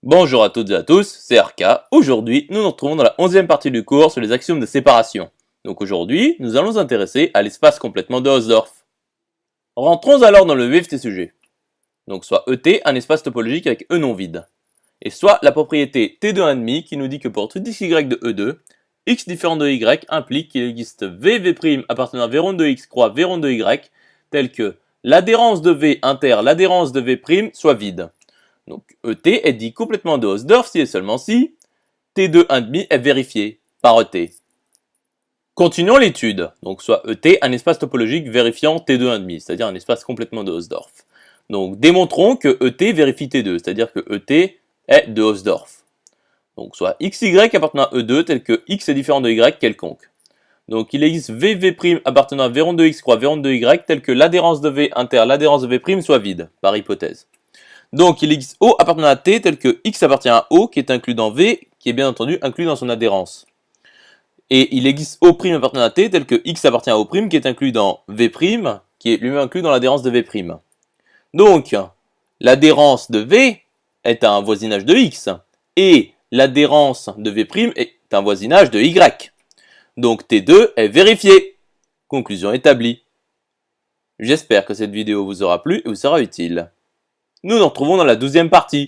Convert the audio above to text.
Bonjour à toutes et à tous, c'est RK. Aujourd'hui, nous nous retrouvons dans la 11e partie du cours sur les axiomes de séparation. Donc aujourd'hui, nous allons nous intéresser à l'espace complètement de Hausdorff. Rentrons alors dans le vif des sujets. Donc soit ET, un espace topologique avec E non vide. Et soit la propriété T2,5 qui nous dit que pour tout xy de E2, x différent de y implique qu'il existe V' appartenant à V rond de x croix V rond de y, tel que l'adhérence de V inter l'adhérence de V' soit vide. Donc ET est dit complètement de Hausdorff si et seulement si T2,5 est vérifié par ET. Continuons l'étude. Donc soit ET un espace topologique vérifiant T2,5, c'est-à-dire un espace complètement de Hausdorff. Donc démontrons que ET vérifie T2, c'est-à-dire que ET est de Hausdorff. Donc soit XY appartenant à E2 tel que X est différent de Y quelconque. Donc il existe VV' appartenant à V rond de X croix V rond de Y tel que l'adhérence de V inter l'adhérence de V' soit vide, par hypothèse. Donc il existe O appartenant à T tel que X appartient à O qui est inclus dans V, qui est bien entendu inclus dans son adhérence. Et il existe O' appartenant à T tel que X appartient à O' qui est inclus dans V', qui est lui-même inclus dans l'adhérence de V'. Donc l'adhérence de V est un voisinage de X, et l'adhérence de V' est un voisinage de Y. Donc T2 est vérifié. Conclusion établie. J'espère que cette vidéo vous aura plu et vous sera utile. Nous nous retrouvons dans la 12e partie.